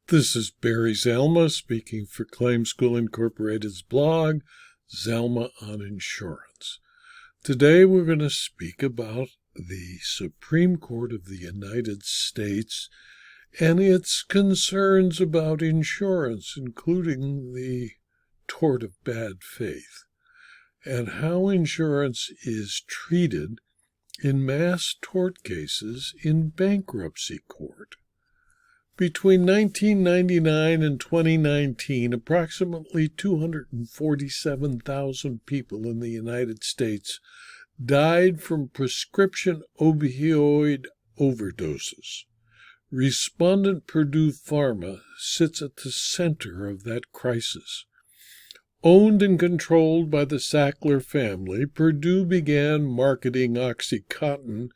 This is Barry Zalma speaking for Claim School Incorporated's blog, Zalma on Insurance. Today we're going to speak about the Supreme Court of the United States and its concerns about insurance, including the tort of bad faith, and how insurance is treated in mass tort cases in bankruptcy court. Between 1999 and 2019, approximately 247,000 people in the United States died from prescription opioid overdoses. Respondent Purdue Pharma sits at the center of that crisis. Owned and controlled by the Sackler family, Purdue began marketing OxyContin,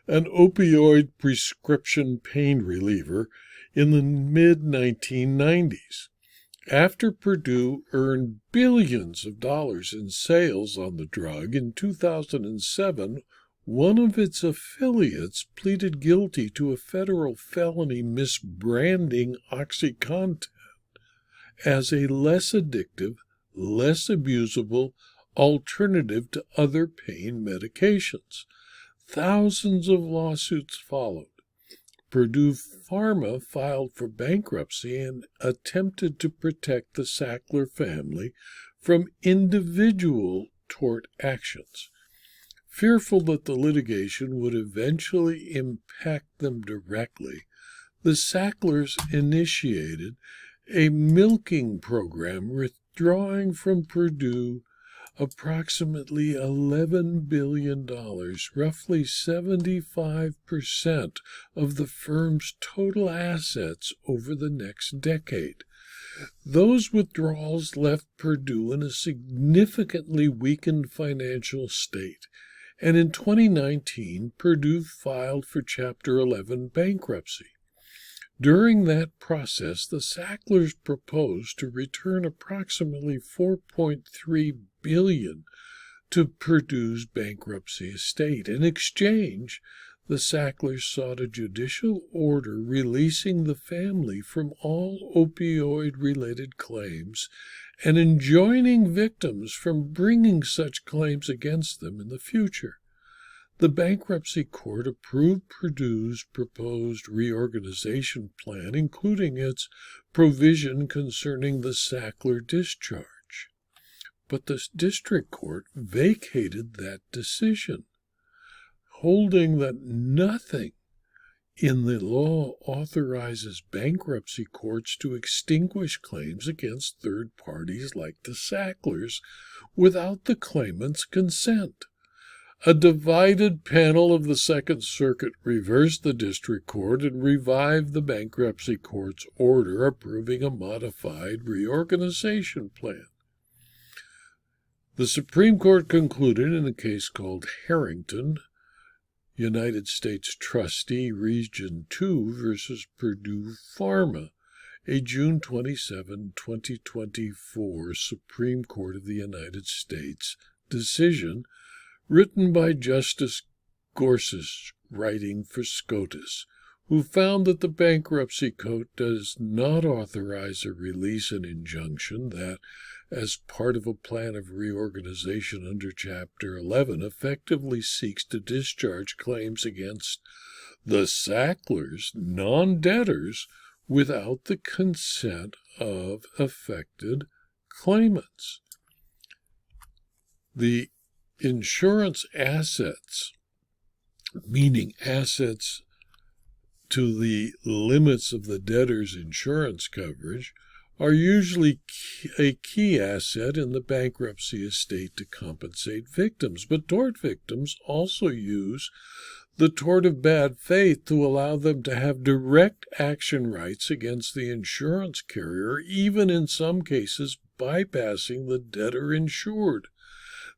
an opioid prescription pain reliever, in the mid-1990s. After Purdue earned billions of dollars in sales on the drug, in 2007, one of its affiliates pleaded guilty to a federal felony misbranding OxyContin as a less addictive, less abusable alternative to other pain medications. Thousands of lawsuits followed. Purdue Pharma filed for bankruptcy and attempted to protect the Sackler family from individual tort actions. Fearful that the litigation would eventually impact them directly, the Sacklers initiated a milking program, withdrawing from Purdue approximately $11 billion, roughly 75% of the firm's total assets over the next decade. Those withdrawals left Purdue in a significantly weakened financial state, and in 2019, Purdue filed for Chapter 11 bankruptcy. During that process, the Sacklers proposed to return approximately $4.3 billion to Purdue's bankruptcy estate. In exchange, the Sacklers sought a judicial order releasing the family from all opioid-related claims and enjoining victims from bringing such claims against them in the future. The bankruptcy court approved Purdue's proposed reorganization plan, including its provision concerning the Sackler discharge. But the district court vacated that decision, holding that nothing in the law authorizes bankruptcy courts to extinguish claims against third parties like the Sacklers without the claimant's consent. A divided panel of the Second Circuit reversed the district court and revived the bankruptcy court's order approving a modified reorganization plan. The Supreme Court concluded in a case called Harrington, United States Trustee Region 2 versus Purdue Pharma, a June 27, 2024 Supreme Court of the United States decision written by Justice Gorsuch, writing for Scotus, who found that the bankruptcy code does not authorize a release and injunction that, as part of a plan of reorganization under Chapter 11, effectively seeks to discharge claims against the Sacklers, non-debtors, without the consent of affected claimants. The insurance assets, meaning assets to the limits of the debtor's insurance coverage, are usually a key asset in the bankruptcy estate to compensate victims. But tort victims also use the tort of bad faith to allow them to have direct action rights against the insurance carrier, even in some cases bypassing the debtor insured.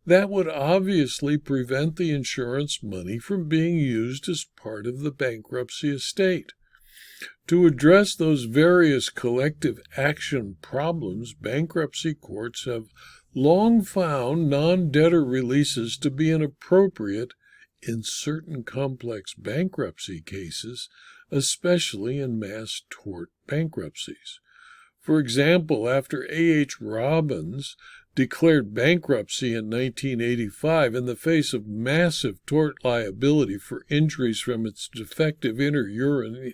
That would obviously prevent the insurance money from being used as part of the bankruptcy estate. To address those various collective action problems, bankruptcy courts have long found non-debtor releases to be inappropriate in certain complex bankruptcy cases especially in mass tort bankruptcies. For example, after A.H. Robbins declared bankruptcy in 1985 in the face of massive tort liability for injuries from its defective interuterine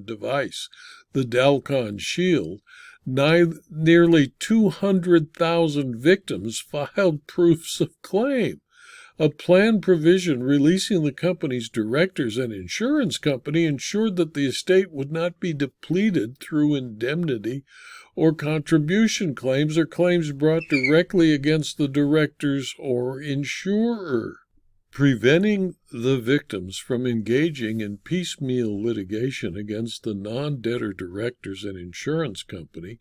device, the Dalcon Shield, nearly 200,000 victims filed proofs of claim. A plan provision releasing the company's directors and insurance company ensured that the estate would not be depleted through indemnity or contribution claims or claims brought directly against the directors or insurer. Preventing the victims from engaging in piecemeal litigation against the non-debtor directors and insurance company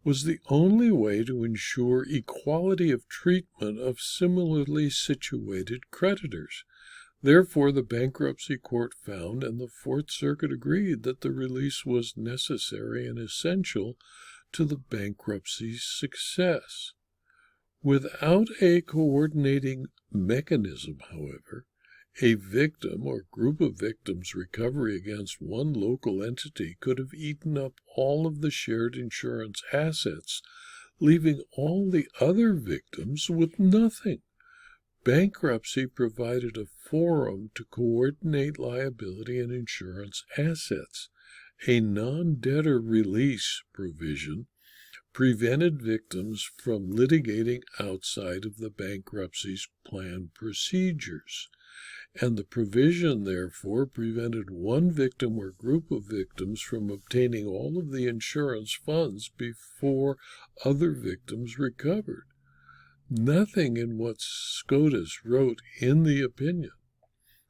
was the only way to ensure equality of treatment of similarly situated creditors. Therefore, the bankruptcy court found, and the Fourth Circuit agreed, that the release was necessary and essential to the bankruptcy's success. Without a coordinating mechanism, however, a victim or group of victims' recovery against one local entity could have eaten up all of the shared insurance assets, leaving all the other victims with nothing. Bankruptcy provided a forum to coordinate liability and insurance assets. A non-debtor release provision prevented victims from litigating outside of the bankruptcy's planned procedures, and the provision, therefore, prevented one victim or group of victims from obtaining all of the insurance funds before other victims recovered. Nothing in what Scotus wrote in the opinion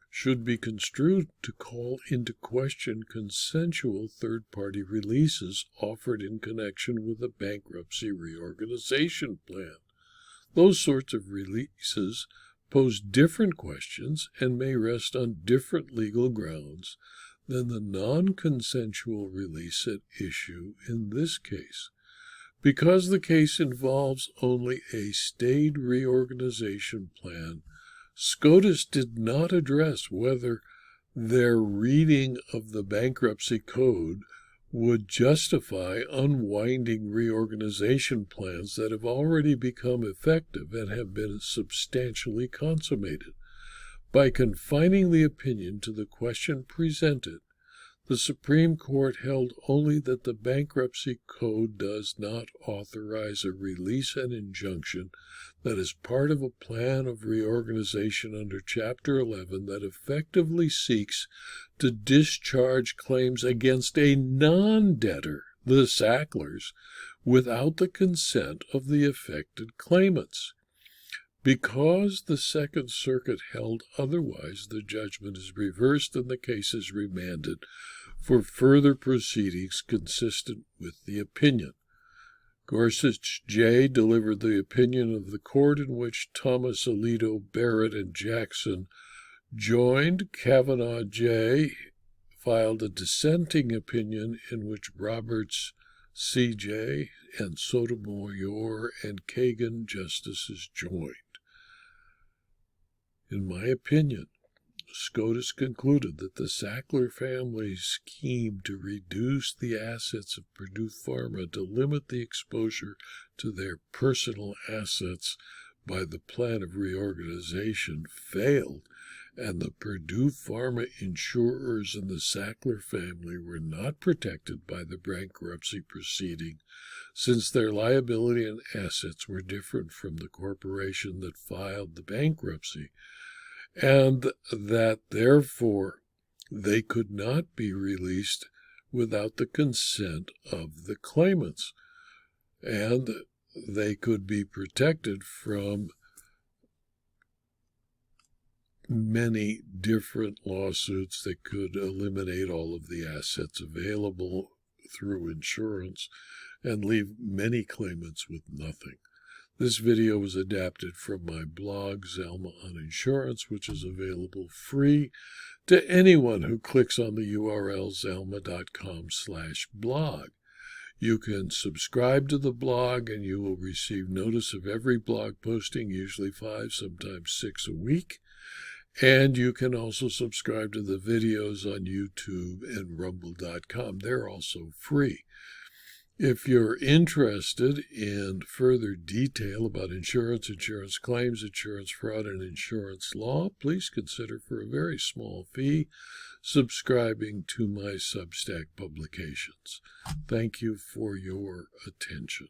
should be construed to call into question consensual third-party releases offered in connection with a bankruptcy reorganization plan. Those sorts of releases pose different questions and may rest on different legal grounds than the non-consensual release at issue in this case. Because the case involves only a stayed reorganization plan, Scotus did not address whether their reading of the bankruptcy code would justify unwinding reorganization plans that have already become effective and have been substantially consummated. By confining the opinion to the question presented, the Supreme Court held only that the bankruptcy code does not authorize a release and injunction that is part of a plan of reorganization under Chapter 11 that effectively seeks to discharge claims against a non-debtor, the Sacklers, without the consent of the affected claimants. Because the Second Circuit held otherwise, the judgment is reversed and the case is remanded for further proceedings consistent with the opinion. Gorsuch J. delivered the opinion of the court in which Thomas Alito, Barrett, and Jackson joined. Kavanaugh J. filed a dissenting opinion in which Roberts, C.J., and Sotomayor and Kagan justices joined. In my opinion, Scotus concluded that the Sackler family's scheme to reduce the assets of Purdue Pharma to limit the exposure to their personal assets by the plan of reorganization failed, and the Purdue Pharma insurers and the Sackler family were not protected by the bankruptcy proceeding, since their liability and assets were different from the corporation that filed the bankruptcy, and that, therefore, they could not be released without the consent of the claimants, and they could be protected from many different lawsuits that could eliminate all of the assets available through insurance and leave many claimants with nothing. This video was adapted from my blog, Zelma on Insurance, which is available free to anyone who clicks on the URL zelma.com/blog. You can subscribe to the blog and you will receive notice of every blog posting, usually 5, sometimes 6 a week. And you can also subscribe to the videos on YouTube and rumble.com. They're also free. If you're interested in further detail about insurance, insurance claims, insurance fraud, and insurance law, please consider, for a very small fee, subscribing to my Substack publications. Thank you for your attention.